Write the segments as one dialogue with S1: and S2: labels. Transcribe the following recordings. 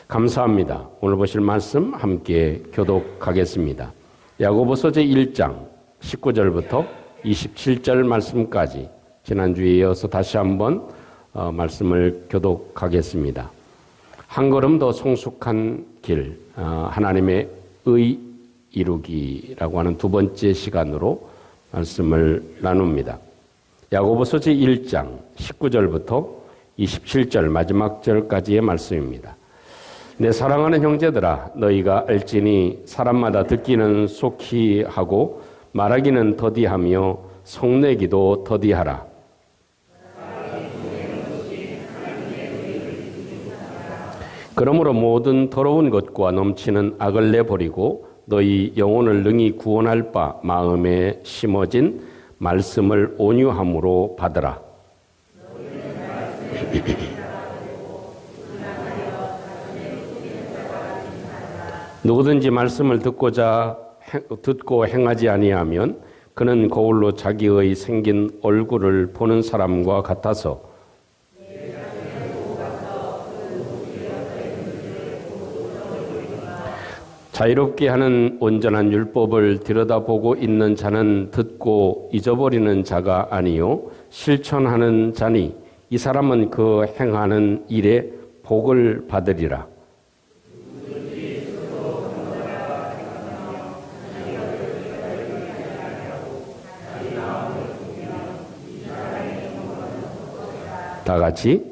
S1: 감사합니다. 오늘 보실 말씀 함께 교독하겠습니다. 야고보서 제1장 19절부터 27절 말씀까지 지난주에 이어서 다시 한번 말씀을 교독하겠습니다. 한 걸음 더 성숙한 길, 하나님의 의 이루기라고 하는 두 번째 시간으로 말씀을 나눕니다. 야고보서 제1장 19절부터 27절 마지막 절까지의 말씀입니다. 내 사랑하는 형제들아, 너희가 알지니 사람마다 듣기는 속히 하고 말하기는 더디하며 속내기도 더디하라. 그러므로 모든 더러운 것과 넘치는 악을 내버리고 너희 영혼을 능히 구원할 바 마음에 심어진 말씀을 온유함으로 받으라. 누구든지 말씀을 듣고 행하지 아니하면 그는 거울로 자기의 생긴 얼굴을 보는 사람과 같아서 자유롭게 하는 온전한 율법을 들여다보고 있는 자는 듣고 잊어버리는 자가 아니요 실천하는 자니 이 사람은 그 행하는 일에 복을 받으리라. 다 같이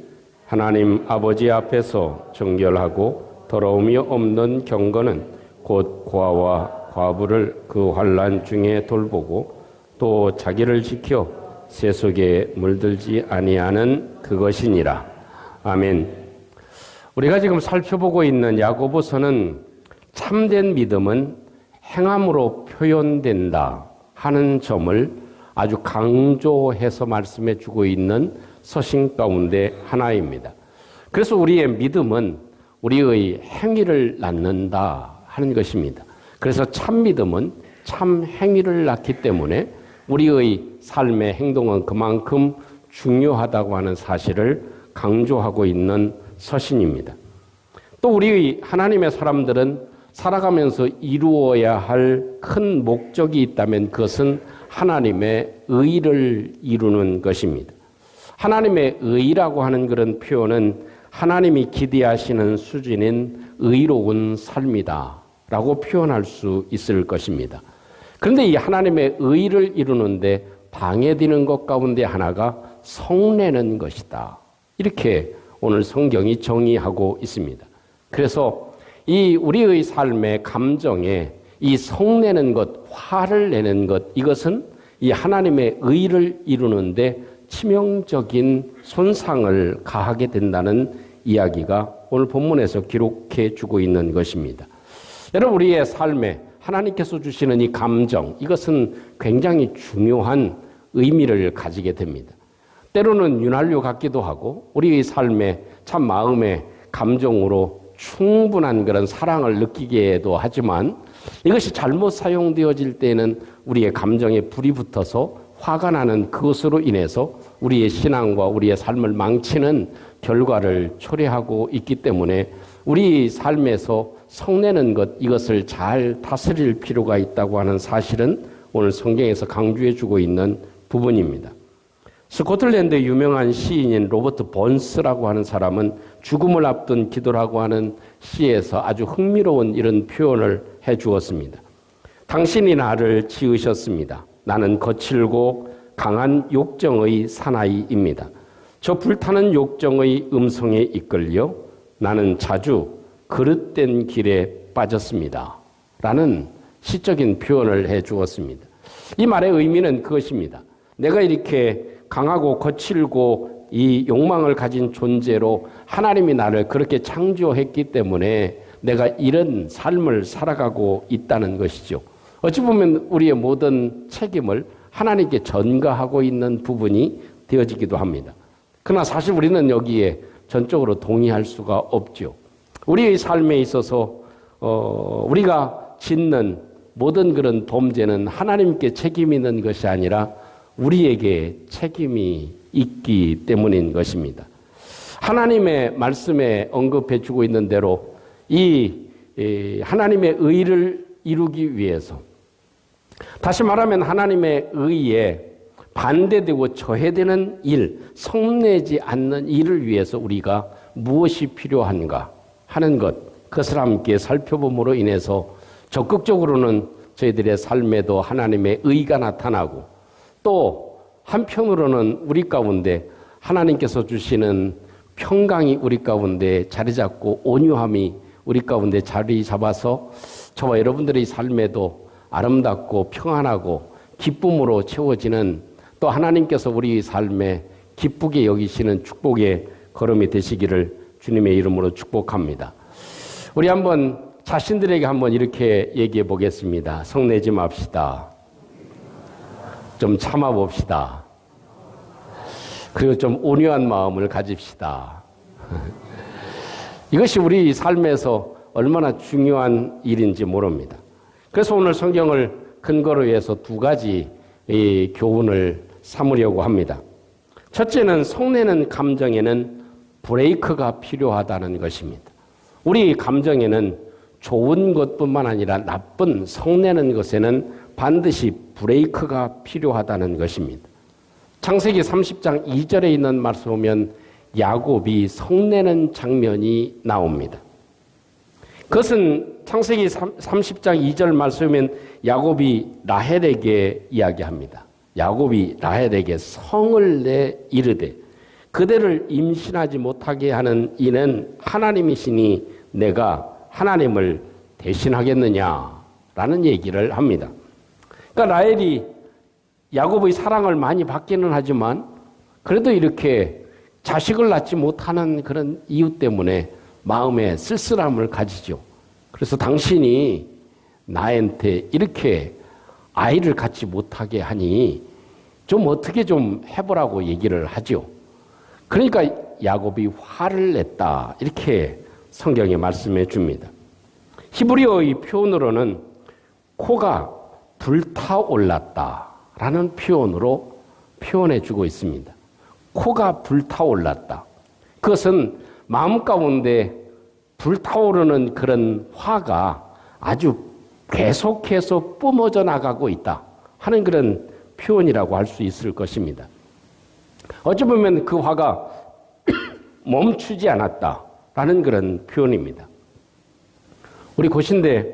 S1: 하나님 아버지 앞에서 정결하고 더러움이 없는 경건은 곧 고아와 과부를 그 환난 중에 돌보고 또 자기를 지켜 세속에 물들지 아니하는 그것이니라. 아멘. 우리가 지금 살펴보고 있는 야고보서는 참된 믿음은 행함으로 표현된다 하는 점을 아주 강조해서 말씀해 주고 있는 서신 가운데 하나입니다. 그래서 우리의 믿음은 우리의 행위를 낳는다 하는 것입니다. 그래서 참 믿음은 참 행위를 낳기 때문에 우리의 삶의 행동은 그만큼 중요하다고 하는 사실을 강조하고 있는 서신입니다. 또 우리 하나님의 사람들은 살아가면서 이루어야 할 큰 목적이 있다면 그것은 하나님의 의를 이루는 것입니다. 하나님의 의라고 하는 그런 표현은 하나님이 기대하시는 수준인 의로운 삶이다 라고 표현할 수 있을 것입니다. 그런데 이 하나님의 의를 이루는데 방해되는 것 가운데 하나가 성내는 것이다. 이렇게 오늘 성경이 정의하고 있습니다. 그래서 이 우리의 삶의 감정에 이 성내는 것, 화를 내는 것, 이것은 이 하나님의 의를 이루는데 치명적인 손상을 가하게 된다는 이야기가 오늘 본문에서 기록해 주고 있는 것입니다. 여러분, 우리의 삶에 하나님께서 주시는 이 감정, 이것은 굉장히 중요한 의미를 가지게 됩니다. 때로는 윤활유 같기도 하고 우리의 삶에 참 마음의 감정으로 충분한 그런 사랑을 느끼게도 하지만 이것이 잘못 사용되어질 때는 우리의 감정에 불이 붙어서 화가 나는 그것으로 인해서 우리의 신앙과 우리의 삶을 망치는 결과를 초래하고 있기 때문에 우리 삶에서 성내는 것, 이것을 잘 다스릴 필요가 있다고 하는 사실은 오늘 성경에서 강조해 주고 있는 부분입니다. 스코틀랜드의 유명한 시인인 로버트 번스라고 하는 사람은 죽음을 앞둔 기도라고 하는 시에서 아주 흥미로운 이런 표현을 해 주었습니다. 당신이 나를 지으셨습니다. 나는 거칠고 강한 욕정의 사나이입니다. 저 불타는 욕정의 음성에 이끌려 나는 자주 그릇된 길에 빠졌습니다. 라는 시적인 표현을 해 주었습니다. 이 말의 의미는 그것입니다. 내가 이렇게 강하고 거칠고 이 욕망을 가진 존재로 하나님이 나를 그렇게 창조했기 때문에 내가 이런 삶을 살아가고 있다는 것이죠. 어찌 보면 우리의 모든 책임을 하나님께 전가하고 있는 부분이 되어지기도 합니다. 그러나 사실 우리는 여기에 전적으로 동의할 수가 없죠. 우리의 삶에 있어서 우리가 짓는 모든 그런 범죄는 하나님께 책임이 있는 것이 아니라 우리에게 책임이 있기 때문인 것입니다. 하나님의 말씀에 언급해 주고 있는 대로 하나님의 의를 이루기 위해서, 다시 말하면 하나님의 의에 반대되고 저해되는 일, 성내지 않는 일을 위해서 우리가 무엇이 필요한가 하는 것, 그것을 함께 살펴봄으로 인해서 적극적으로는 저희들의 삶에도 하나님의 의가 나타나고, 또 한편으로는 우리 가운데 하나님께서 주시는 평강이 우리 가운데 자리 잡고 온유함이 우리 가운데 자리 잡아서 저와 여러분들의 삶에도 아름답고 평안하고 기쁨으로 채워지는, 또 하나님께서 우리 삶에 기쁘게 여기시는 축복의 걸음이 되시기를 주님의 이름으로 축복합니다. 우리 한번 자신들에게 한번 이렇게 얘기해 보겠습니다. 성내지 맙시다. 좀 참아 봅시다. 그리고 좀 온유한 마음을 가집시다. 이것이 우리 삶에서 얼마나 중요한 일인지 모릅니다. 그래서 오늘 성경을 근거로 해서 두 가지 이 교훈을 삼으려고 합니다. 첫째는 성내는 감정에는 브레이크가 필요하다는 것입니다. 우리 감정에는 좋은 것뿐만 아니라 나쁜 성내는 것에는 반드시 브레이크가 필요하다는 것입니다. 창세기 30장 2절에 있는 말씀 보면 야곱이 성내는 장면이 나옵니다. 그것은 창세기 30장 2절 말씀은 야곱이 라헬에게 이야기합니다. 야곱이 라헬에게 성을 내 이르되 그대를 임신하지 못하게 하는 이는 하나님이시니 내가 하나님을 대신하겠느냐라는 얘기를 합니다. 그러니까 라헬이 야곱의 사랑을 많이 받기는 하지만 그래도 이렇게 자식을 낳지 못하는 그런 이유 때문에 마음에 쓸쓸함을 가지죠. 그래서 당신이 나한테 이렇게 아이를 갖지 못하게 하니 좀 어떻게 좀 해보라고 얘기를 하죠. 그러니까 야곱이 화를 냈다, 이렇게 성경에 말씀해 줍니다. 히브리어의 표현으로는 코가 불타올랐다라는 표현으로 표현해 주고 있습니다. 코가 불타올랐다. 그것은 마음 가운데 불타오르는 그런 화가 아주 계속해서 뿜어져 나가고 있다 하는 그런 표현이라고 할 수 있을 것입니다. 어찌 보면 그 화가 멈추지 않았다라는 그런 표현입니다. 우리 고신대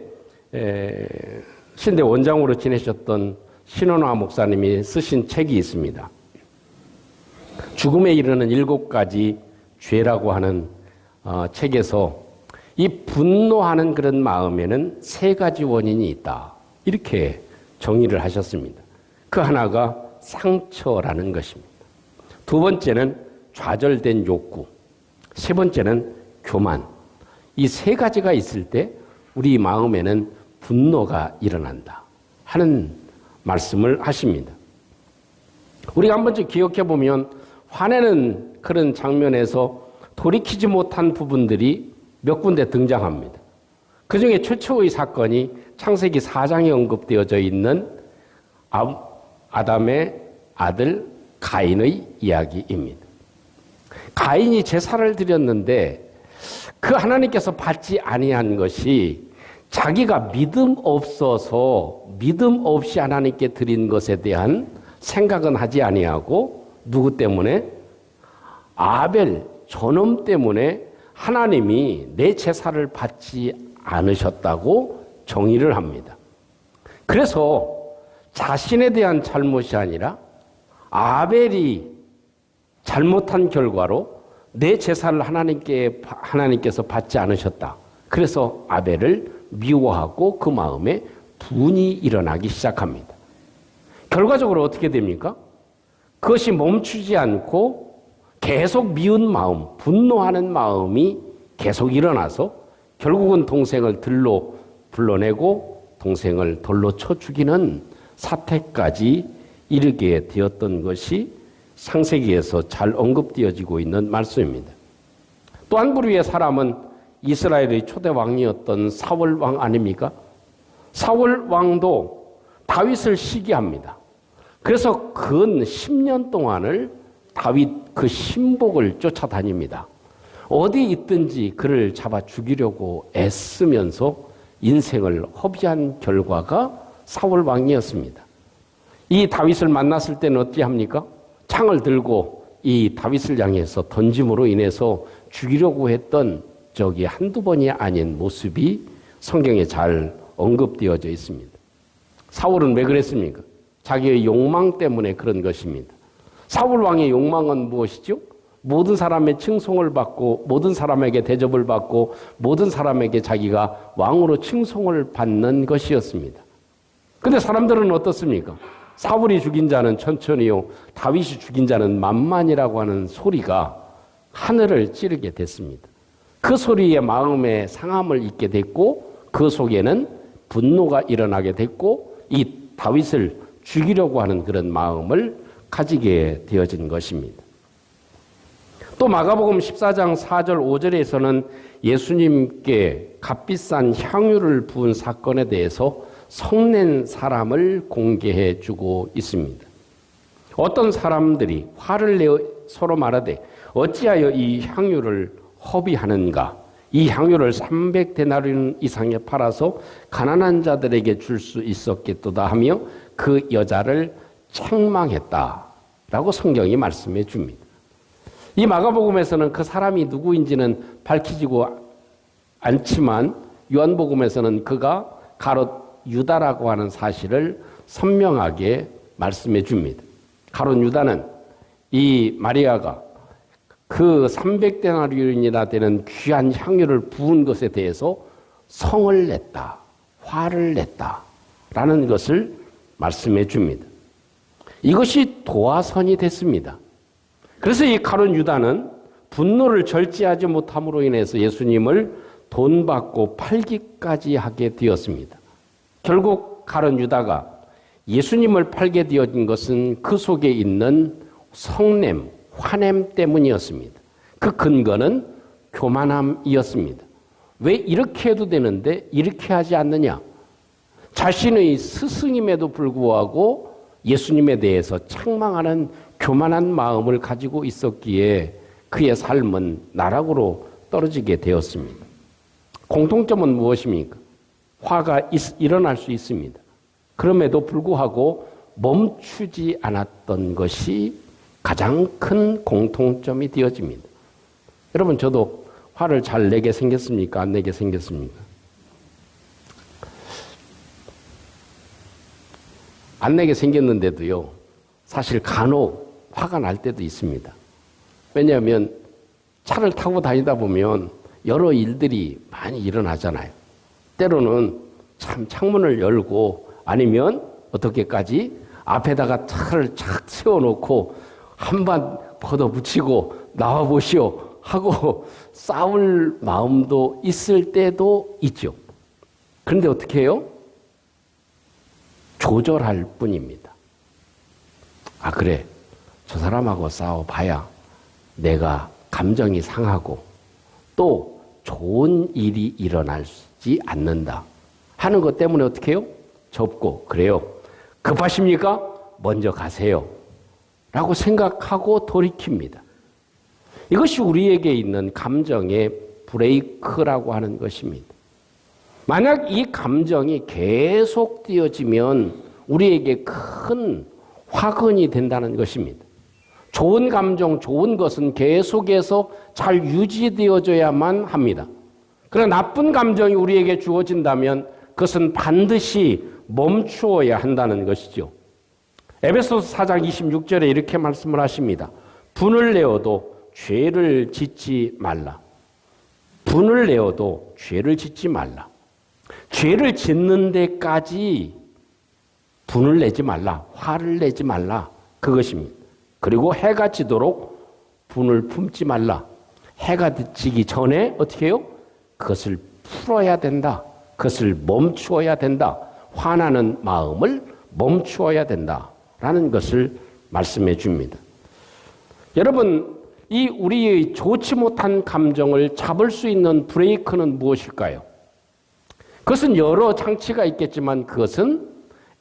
S1: 신대 원장으로 지내셨던 신원화 목사님이 쓰신 책이 있습니다. 죽음에 이르는 7가지 죄라고 하는 책에서 이 분노하는 그런 마음에는 3가지 원인이 있다, 이렇게 정의를 하셨습니다. 그 하나가 상처라는 것입니다. 2번째는 좌절된 욕구, 3번째는 교만. 이 3가지가 있을 때 우리 마음에는 분노가 일어난다 하는 말씀을 하십니다. 우리가 한 번쯤 기억해 보면 화내는 그런 장면에서 돌이키지 못한 부분들이 몇 군데 등장합니다. 그 중에 최초의 사건이 창세기 4장에 언급되어져 있는 아담의 아들 가인의 이야기입니다. 가인이 제사를 드렸는데 그 하나님께서 받지 아니한 것이 자기가 믿음 없이 하나님께 드린 것에 대한 생각은 하지 아니하고 누구 때문에? 아벨 저놈 때문에 하나님이 내 제사를 받지 않으셨다고 정의를 합니다. 그래서 자신에 대한 잘못이 아니라 아벨이 잘못한 결과로 내 제사를 하나님께서 받지 않으셨다. 그래서 아벨을 미워하고 그 마음에 분이 일어나기 시작합니다. 결과적으로 어떻게 됩니까? 그것이 멈추지 않고 계속 미운 마음, 분노하는 마음이 계속 일어나서 결국은 동생을 들로 불러내고 동생을 돌로 쳐 죽이는 사태까지 이르게 되었던 것이 창세기에서 잘 언급되어지고 있는 말씀입니다. 또 한 부류의 사람은 이스라엘의 초대 왕이었던 사울 왕 아닙니까? 사울 왕도 다윗을 시기합니다. 그래서 근 10년 동안을 다윗 그 신복을 쫓아다닙니다. 어디 있든지 그를 잡아 죽이려고 애쓰면서 인생을 허비한 결과가 사울 왕이었습니다. 이 다윗을 만났을 때는 어찌합니까? 창을 들고 이 다윗을 향해서 던짐으로 인해서 죽이려고 했던 적이 한두 번이 아닌 모습이 성경에 잘 언급되어져 있습니다. 사울은 왜 그랬습니까? 자기의 욕망 때문에 그런 것입니다. 사울 왕의 욕망은 무엇이죠? 모든 사람의 칭송을 받고 모든 사람에게 대접을 받고 모든 사람에게 자기가 왕으로 칭송을 받는 것이었습니다. 그런데 사람들은 어떻습니까? 사울이 죽인 자는 천천히요, 다윗이 죽인 자는 만만이라고 하는 소리가 하늘을 찌르게 됐습니다. 그 소리에 마음에 상함을 입게 됐고 그 속에는 분노가 일어나게 됐고 이 다윗을 죽이려고 하는 그런 마음을 가지게 되어진 것입니다. 또 마가복음 14장 4절 5절에서는 예수님께 값비싼 향유를 부은 사건에 대해서 성낸 사람을 공개해 주고 있습니다. 어떤 사람들이 화를 내어 서로 말하되 어찌하여 이 향유를 허비하는가? 이 향유를 300데나리온 이상에 팔아서 가난한 자들에게 줄 수 있었겠도다 하며 그 여자를 책망했다라고 성경이 말씀해 줍니다. 이 마가복음에서는 그 사람이 누구인지는 밝히지고 않지만 요한복음에서는 그가 가롯 유다라고 하는 사실을 선명하게 말씀해 줍니다. 가롯 유다는 이 마리아가 그 300데나리온이나 되는 귀한 향유를 부은 것에 대해서 성을 냈다, 화를 냈다라는 것을 말씀해 줍니다. 이것이 도화선이 됐습니다. 그래서 이 가룟 유다는 분노를 절제하지 못함으로 인해서 예수님을 돈 받고 팔기까지 하게 되었습니다. 결국 가룟 유다가 예수님을 팔게 되어진 것은 그 속에 있는 성냄, 화냄 때문이었습니다. 그 근거는 교만함이었습니다. 왜 이렇게 해도 되는데 이렇게 하지 않느냐? 자신의 스승임에도 불구하고 예수님에 대해서 책망하는 교만한 마음을 가지고 있었기에 그의 삶은 나락으로 떨어지게 되었습니다. 공통점은 무엇입니까? 화가 일어날 수 있습니다. 그럼에도 불구하고 멈추지 않았던 것이 가장 큰 공통점이 되어집니다. 여러분, 저도 화를 잘 내게 생겼습니까? 안 내게 생겼습니까? 안 내게 생겼는데도요, 사실 간혹 화가 날 때도 있습니다. 왜냐하면 차를 타고 다니다 보면 여러 일들이 많이 일어나잖아요. 때로는 참 창문을 열고 아니면 어떻게까지 앞에다가 차를 착 세워놓고 한번 걷어붙이고 나와보시오 하고 싸울 마음도 있을 때도 있죠. 그런데 어떻게 해요? 조절할 뿐입니다. 아, 그래. 저 사람하고 싸워봐야 내가 감정이 상하고 또 좋은 일이 일어나지 않는다 하는 것 때문에 어떻게 해요? 접고, 그래요. 급하십니까? 먼저 가세요. 라고 생각하고 돌이킵니다. 이것이 우리에게 있는 감정의 브레이크라고 하는 것입니다. 만약 이 감정이 계속 되어지면 우리에게 큰 화근이 된다는 것입니다. 좋은 감정, 좋은 것은 계속해서 잘 유지되어져야만 합니다. 그러나 나쁜 감정이 우리에게 주어진다면 그것은 반드시 멈추어야 한다는 것이죠. 에베소서 4장 26절에 이렇게 말씀을 하십니다. 분을 내어도 죄를 짓지 말라. 분을 내어도 죄를 짓지 말라. 죄를 짓는 데까지 분을 내지 말라. 화를 내지 말라. 그것입니다. 그리고 해가 지도록 분을 품지 말라. 해가 지기 전에 어떻게 해요? 그것을 풀어야 된다. 그것을 멈추어야 된다. 화나는 마음을 멈추어야 된다. 라는 것을 말씀해 줍니다. 여러분, 이 우리의 좋지 못한 감정을 잡을 수 있는 브레이크는 무엇일까요? 그것은 여러 장치가 있겠지만 그것은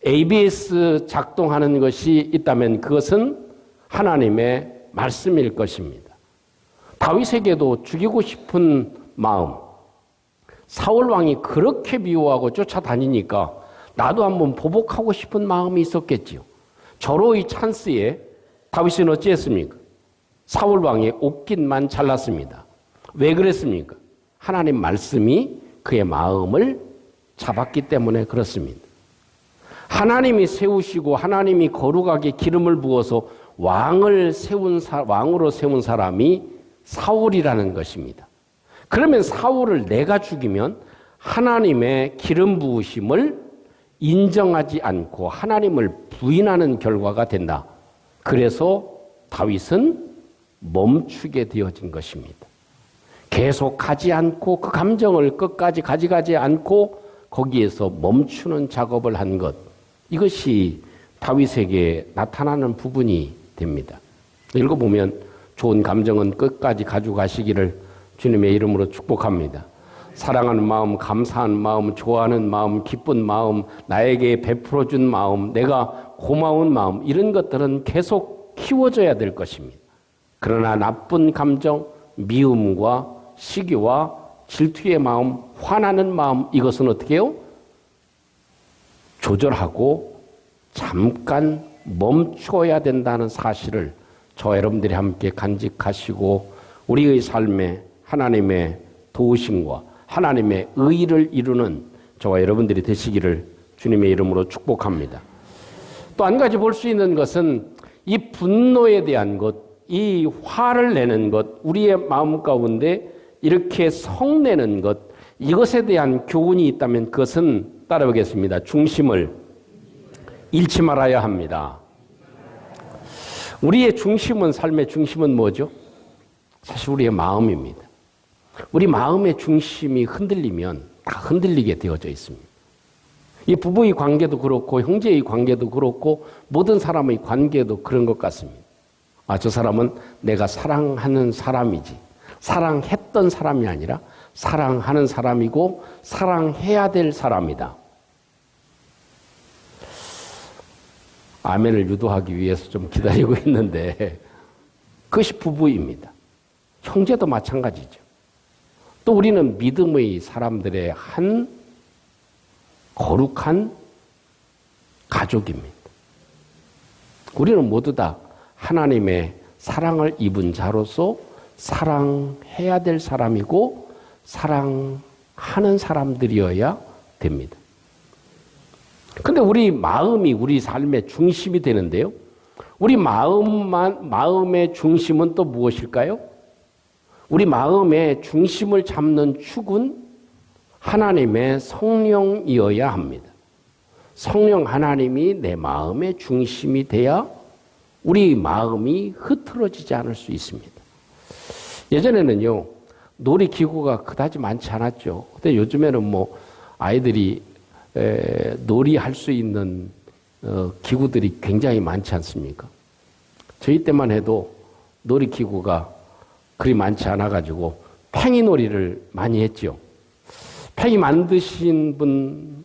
S1: ABS 작동하는 것이 있다면 그것은 하나님의 말씀일 것입니다. 다윗에게도 죽이고 싶은 마음, 사울 왕이 그렇게 미워하고 쫓아다니니까 나도 한번 보복하고 싶은 마음이 있었겠지요. 절호의 찬스에 다윗은 어찌했습니까? 사울 왕의 옷깃만 잘랐습니다. 왜 그랬습니까? 하나님 말씀이 그의 마음을 잡았기 때문에 그렇습니다. 하나님이 세우시고 하나님이 거룩하게 기름을 부어서 왕으로 세운 사람이 사울이라는 것입니다. 그러면 사울을 내가 죽이면 하나님의 기름 부으심을 인정하지 않고 하나님을 부인하는 결과가 된다. 그래서 다윗은 멈추게 되어진 것입니다. 계속 가지 않고 그 감정을 끝까지 가져가지 않고 거기에서 멈추는 작업을 한 것. 이것이 다윗에게 나타나는 부분이 됩니다. 읽어보면 좋은 감정은 끝까지 가져가시기를 주님의 이름으로 축복합니다. 사랑하는 마음, 감사하는 마음, 좋아하는 마음, 기쁜 마음, 나에게 베풀어준 마음, 내가 고마운 마음, 이런 것들은 계속 키워져야 될 것입니다. 그러나 나쁜 감정, 미움과 시기와 질투의 마음, 화나는 마음, 이것은 어떻게 해요? 조절하고 잠깐 멈춰야 된다는 사실을 저와 여러분들이 함께 간직하시고 우리의 삶에 하나님의 도우심과 하나님의 의를 이루는 저와 여러분들이 되시기를 주님의 이름으로 축복합니다. 또 한 가지 볼 수 있는 것은 이 분노에 대한 것, 이 화를 내는 것, 우리의 마음 가운데 이렇게 성내는 것, 이것에 대한 교훈이 있다면 그것은 따라오겠습니다. 중심을 잃지 말아야 합니다. 우리의 중심은, 삶의 중심은 뭐죠? 사실 우리의 마음입니다. 우리 마음의 중심이 흔들리면 다 흔들리게 되어져 있습니다. 이 부부의 관계도 그렇고 형제의 관계도 그렇고 모든 사람의 관계도 그런 것 같습니다. 아, 저 사람은 내가 사랑하는 사람이지, 사랑했던 사람이 아니라 사랑하는 사람이고 사랑해야 될 사람이다. 아멘을 유도하기 위해서 좀 기다리고 있는데 그것이 부부입니다. 형제도 마찬가지죠. 또 우리는 믿음의 사람들의 한 거룩한 가족입니다. 우리는 모두 다 하나님의 사랑을 입은 자로서 사랑해야 될 사람이고 사랑하는 사람들이어야 됩니다. 근데 우리 마음이 우리 삶의 중심이 되는데요. 우리 마음의 중심은 또 무엇일까요? 우리 마음의 중심을 잡는 축은 하나님의 성령이어야 합니다. 성령 하나님이 내 마음의 중심이 돼야 우리 마음이 흐트러지지 않을 수 있습니다. 예전에는요, 놀이기구가 그다지 많지 않았죠. 근데 요즘에는 뭐 아이들이 놀이할 수 있는 기구들이 굉장히 많지 않습니까? 저희 때만 해도 놀이기구가 그리 많지 않아가지고 팽이놀이를 많이 했죠. 팽이 만드신 분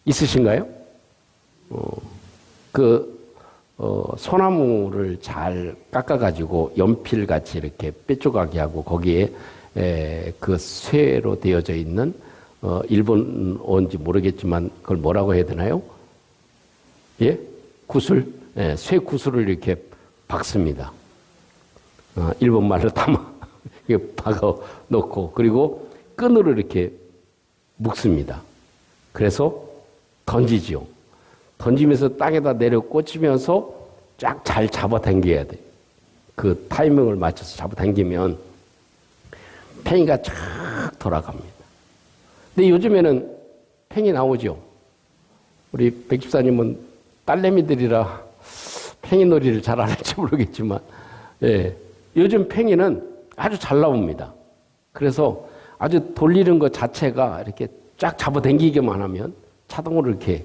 S1: 있으신가요? 소나무를 잘 깎아가지고 연필같이 이렇게 뾰족하게 하고 거기에 그 쇠로 되어져 있는 일본어인지 모르겠지만 그걸 뭐라고 해야 되나요? 예? 구슬? 예, 쇠 구슬을 이렇게 박습니다. 일본 말로 박아 놓고 그리고 끈으로 이렇게 묶습니다. 그래서 던지지요. 던지면서 땅에다 내려 꽂히면서 쫙 잘 잡아당겨야 돼. 그 타이밍을 맞춰서 잡아당기면 팽이가 쫙 돌아갑니다. 근데 요즘에는 팽이 나오죠. 우리 백집사님은 딸내미들이라 팽이놀이를 잘 안 할지 모르겠지만, 예, 요즘 팽이는 아주 잘 나옵니다. 그래서 아주 돌리는 것 자체가 이렇게 쫙 잡아당기기만 하면 자동으로 이렇게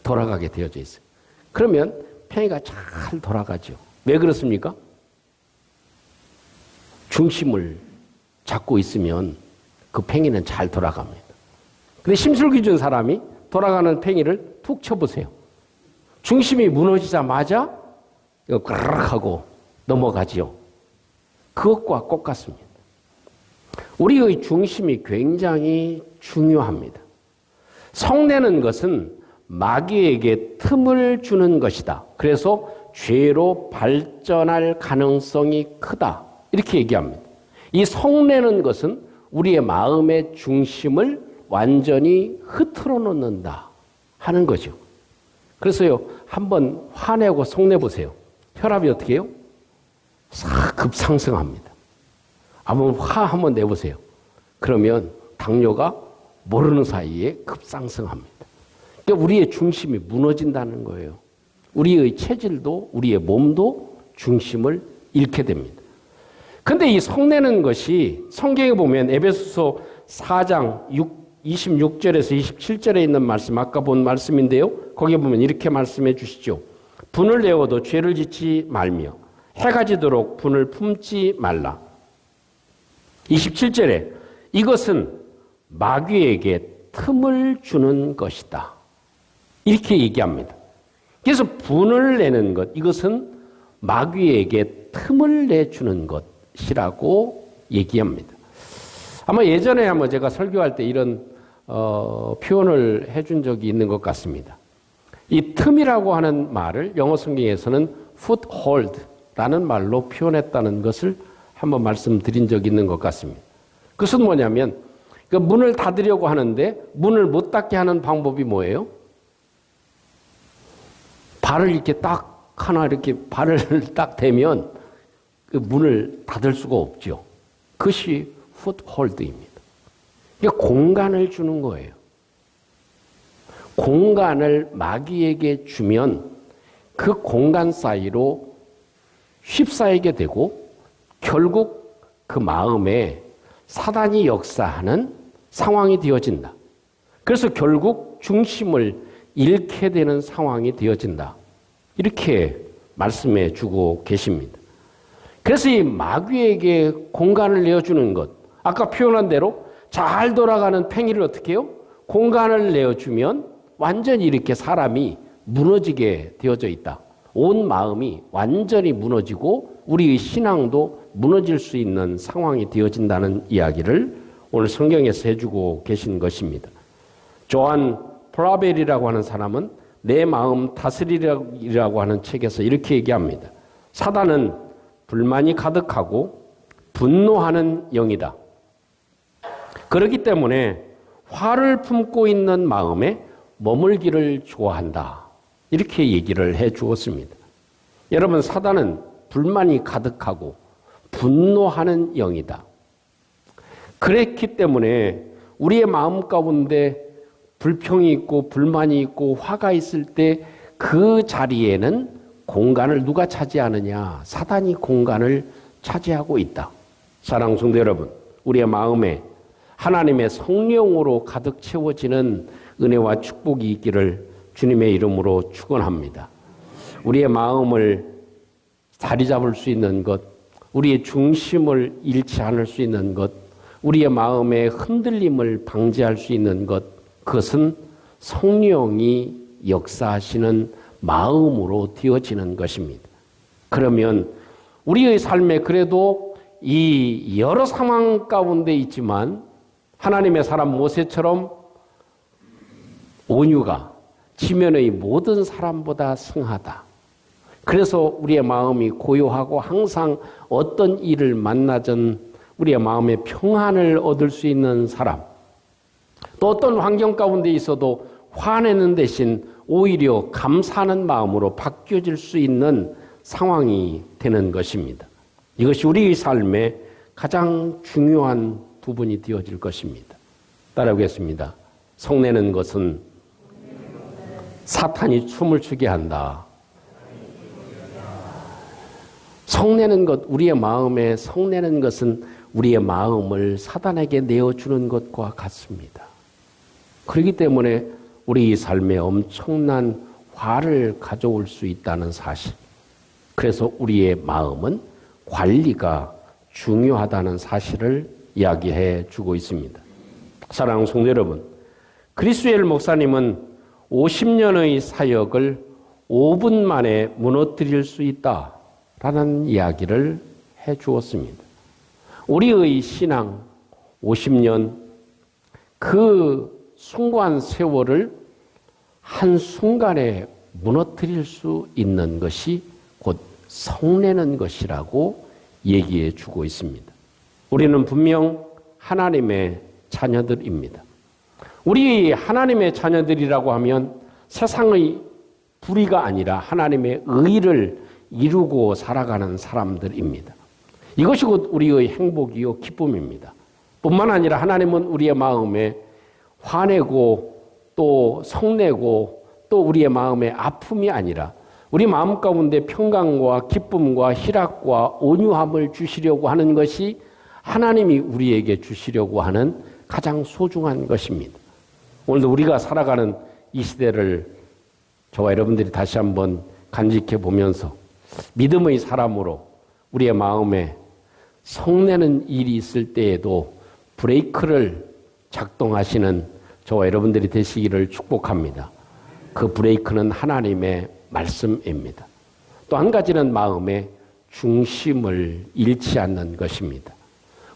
S1: 돌아가게 되어져 있어요. 그러면 팽이가 잘 돌아가죠. 왜 그렇습니까? 중심을 잡고 있으면 그 팽이는 잘 돌아갑니다. 근데 심술기 준 사람이 돌아가는 팽이를 툭 쳐보세요. 중심이 무너지자마자 이거 꽉 하고 넘어가지요. 그것과 똑같습니다. 우리의 중심이 굉장히 중요합니다. 성내는 것은 마귀에게 틈을 주는 것이다. 그래서 죄로 발전할 가능성이 크다. 이렇게 얘기합니다. 이 성내는 것은 우리의 마음의 중심을 완전히 흐트러 놓는다 하는 거죠. 그래서요, 한번 화내고 성내보세요. 혈압이 어떻게 해요? 싹 급상승합니다. 한번 내보세요. 그러면 당뇨가 모르는 사이에 급상승합니다. 그러니까 우리의 중심이 무너진다는 거예요. 우리의 체질도 우리의 몸도 중심을 잃게 됩니다. 그런데 이 성내는 것이 성경에 보면 에베소서 4장 26절에서 27절에 있는 말씀, 아까 본 말씀인데요. 거기에 보면 이렇게 말씀해 주시죠. 분을 내어도 죄를 짓지 말며 해가 지도록 분을 품지 말라. 27절에 이것은 마귀에게 틈을 주는 것이다. 이렇게 얘기합니다. 그래서 분을 내는 것, 이것은 마귀에게 틈을 내주는 것이라고 얘기합니다. 아마 예전에 한번 제가 설교할 때 이런 표현을 해준 적이 있는 것 같습니다. 이 틈이라고 하는 말을 영어 성경에서는 foothold라는 말로 표현했다는 것을 한번 말씀드린 적이 있는 것 같습니다. 그것은 뭐냐면 그 문을 닫으려고 하는데 문을 못 닫게 하는 방법이 뭐예요? 발을 이렇게 딱 하나 이렇게 발을 딱 대면 그 문을 닫을 수가 없죠. 그것이 foothold입니다. 그러니까 공간을 주는 거예요. 공간을 마귀에게 주면 그 공간 사이로 휩싸이게 되고 결국 그 마음에 사단이 역사하는 상황이 되어진다. 그래서 결국 중심을 잃게 되는 상황이 되어진다. 이렇게 말씀해 주고 계십니다. 그래서 이 마귀에게 공간을 내어주는 것, 아까 표현한 대로 잘 돌아가는 팽이를 어떻게 해요? 공간을 내어주면 완전히 이렇게 사람이 무너지게 되어져 있다. 온 마음이 완전히 무너지고 우리의 신앙도 무너질 수 있는 상황이 되어진다는 이야기를 오늘 성경에서 해주고 계신 것입니다. 조한 프라벨이라고 하는 사람은 내 마음 다스리라고 하는 책에서 이렇게 얘기합니다. 사단은 불만이 가득하고 분노하는 영이다. 그렇기 때문에 화를 품고 있는 마음에 머물기를 좋아한다. 이렇게 얘기를 해 주었습니다. 여러분, 사단은 불만이 가득하고 분노하는 영이다. 그랬기 때문에 우리의 마음 가운데 불평이 있고 불만이 있고 화가 있을 때 그 자리에는 공간을 누가 차지하느냐? 사단이 공간을 차지하고 있다. 사랑하는 성도 여러분, 우리의 마음에 하나님의 성령으로 가득 채워지는 은혜와 축복이 있기를 주님의 이름으로 축원합니다. 우리의 마음을 자리 잡을 수 있는 것, 우리의 중심을 잃지 않을 수 있는 것, 우리의 마음의 흔들림을 방지할 수 있는 것, 그것은 성령이 역사하시는 마음으로 되어지는 것입니다. 그러면 우리의 삶에 그래도 이 여러 상황 가운데 있지만 하나님의 사람 모세처럼 온유가 지면의 모든 사람보다 승하다. 그래서 우리의 마음이 고요하고 항상 어떤 일을 만나든 우리의 마음에 평안을 얻을 수 있는 사람, 또 어떤 환경 가운데 있어도 화내는 대신 오히려 감사하는 마음으로 바뀌어질 수 있는 상황이 되는 것입니다. 이것이 우리의 삶의 가장 중요한 부분이 되어질 것입니다. 따라오겠습니다. 성내는 것은 사탄이 춤을 추게 한다. 성내는 것, 우리의 마음에 성내는 것은 우리의 마음을 사단에게 내어주는 것과 같습니다. 그렇기 때문에 우리 삶에 엄청난 화를 가져올 수 있다는 사실. 그래서 우리의 마음은 관리가 중요하다는 사실을 이야기해 주고 있습니다. 사랑하는 성도 여러분, 그리스도엘 목사님은 50년의 사역을 5분 만에 무너뜨릴 수 있다라는 이야기를 해 주었습니다. 우리의 신앙 50년 그 숭고한 세월을 한순간에 무너뜨릴 수 있는 것이 곧 성내는 것이라고 얘기해 주고 있습니다. 우리는 분명 하나님의 자녀들입니다. 우리 하나님의 자녀들이라고 하면 세상의 불의가 아니라 하나님의 의를 이루고 살아가는 사람들입니다. 이것이 곧 우리의 행복이요 기쁨입니다. 뿐만 아니라 하나님은 우리의 마음에 화내고 또 성내고 또 우리의 마음에 아픔이 아니라 우리 마음 가운데 평강과 기쁨과 희락과 온유함을 주시려고 하는 것이 하나님이 우리에게 주시려고 하는 가장 소중한 것입니다. 오늘도 우리가 살아가는 이 시대를 저와 여러분들이 다시 한번 간직해 보면서 믿음의 사람으로 우리의 마음에 성내는 일이 있을 때에도 브레이크를 작동하시는 저와 여러분들이 되시기를 축복합니다. 그 브레이크는 하나님의 말씀입니다. 또 한 가지는 마음의 중심을 잃지 않는 것입니다.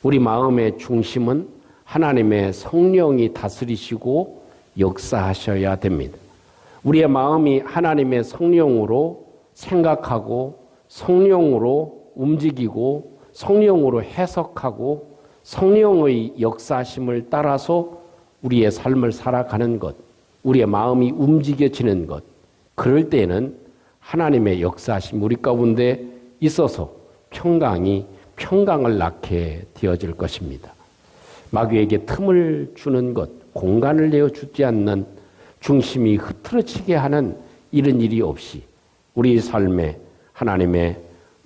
S1: 우리 마음의 중심은 하나님의 성령이 다스리시고 역사하셔야 됩니다. 우리의 마음이 하나님의 성령으로 생각하고 성령으로 움직이고 성령으로 해석하고 성령의 역사심을 따라서 우리의 삶을 살아가는 것, 우리의 마음이 움직여지는 것, 그럴 때는 하나님의 역사심 우리 가운데 있어서 평강을 낳게 되어질 것입니다. 마귀에게 틈을 주는 것, 공간을 내어주지 않는 중심이 흐트러지게 하는 이런 일이 없이 우리 삶에 하나님의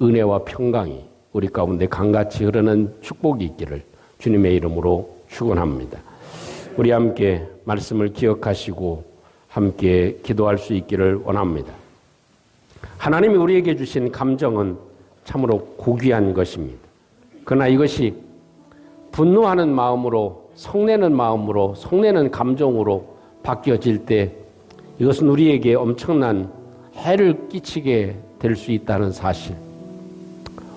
S1: 은혜와 평강이 우리 가운데 강같이 흐르는 축복이 있기를 주님의 이름으로 축원합니다. 우리 함께 말씀을 기억하시고 함께 기도할 수 있기를 원합니다. 하나님이 우리에게 주신 감정은 참으로 고귀한 것입니다. 그러나 이것이 분노하는 마음으로 성내는 감정으로 바뀌어질 때 이것은 우리에게 엄청난 해를 끼치게 될 수 있다는 사실.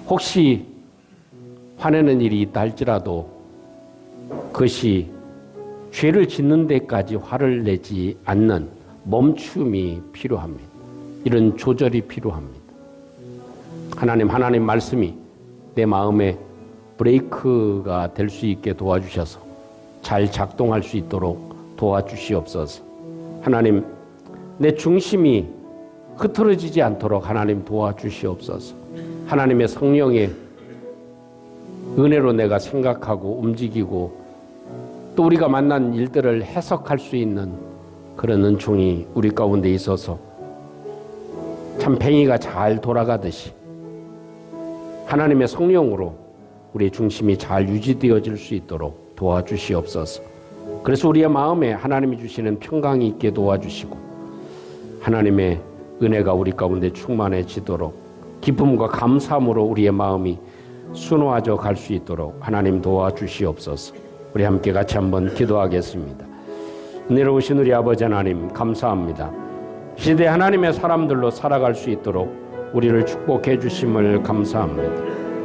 S1: 혹시 화내는 일이 있다 할지라도 그것이 죄를 짓는 데까지 화를 내지 않는 멈춤이 필요합니다. 이런 조절이 필요합니다. 하나님 말씀이 내 마음에 브레이크가 될 수 있게 도와주셔서 잘 작동할 수 있도록 도와주시옵소서. 하나님, 내 중심이 흐트러지지 않도록 하나님 도와주시옵소서. 하나님의 성령의 은혜로 내가 생각하고 움직이고 또 우리가 만난 일들을 해석할 수 있는 그런 은총이 우리 가운데 있어서 참 팽이가 잘 돌아가듯이 하나님의 성령으로 우리의 중심이 잘 유지되어질 수 있도록 도와주시옵소서. 그래서 우리의 마음에 하나님이 주시는 평강이 있게 도와주시고 하나님의 은혜가 우리 가운데 충만해지도록 기쁨과 감사함으로 우리의 마음이 순화져 갈 수 있도록 하나님 도와주시옵소서. 우리 함께 같이 한번 기도하겠습니다. 은혜로우신 우리 아버지 하나님 감사합니다. 시대 하나님의 사람들로 살아갈 수 있도록 우리를 축복해 주심을 감사합니다.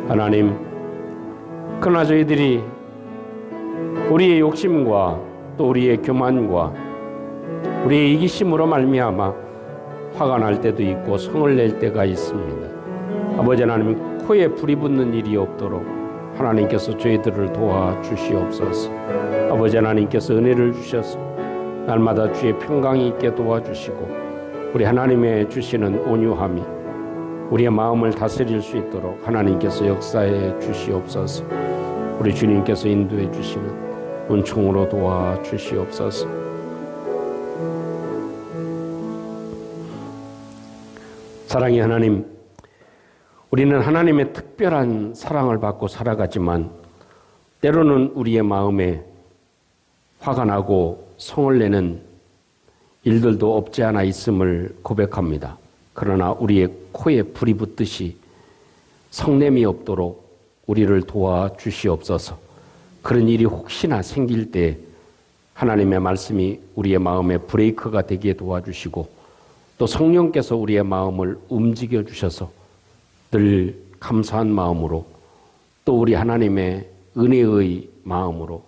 S1: 하나님, 그러나 저희들이 우리의 욕심과 또 우리의 교만과 우리의 이기심으로 말미암아 화가 날 때도 있고 성을 낼 때가 있습니다. 아버지 하나님, 코에 불이 붙는 일이 없도록 하나님께서 저희들을 도와주시옵소서. 아버지 하나님께서 은혜를 주셔서 날마다 주의 평강이 있게 도와주시고 우리 하나님의 주시는 온유함이 우리의 마음을 다스릴 수 있도록 하나님께서 역사해 주시옵소서. 우리 주님께서 인도해 주시는 은총으로 도와주시옵소서. 사랑의 하나님, 우리는 하나님의 특별한 사랑을 받고 살아가지만 때로는 우리의 마음에 화가 나고 성을 내는 일들도 없지 않아 있음을 고백합니다. 그러나 우리의 코에 불이 붙듯이 성냄이 없도록 우리를 도와주시옵소서. 그런 일이 혹시나 생길 때 하나님의 말씀이 우리의 마음에 브레이크가 되게 도와주시고 또 성령께서 우리의 마음을 움직여 주셔서 늘 감사한 마음으로 또 우리 하나님의 은혜의 마음으로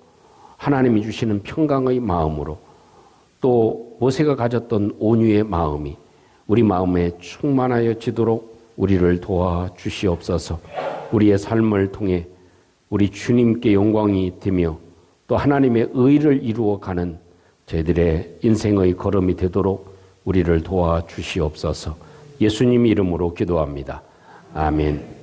S1: 하나님이 주시는 평강의 마음으로 또 모세가 가졌던 온유의 마음이 우리 마음에 충만하여지도록 우리를 도와주시옵소서. 우리의 삶을 통해 우리 주님께 영광이 되며 또 하나님의 의를 이루어가는 저희들의 인생의 걸음이 되도록 우리를 도와주시옵소서. 예수님 이름으로 기도합니다. 아멘.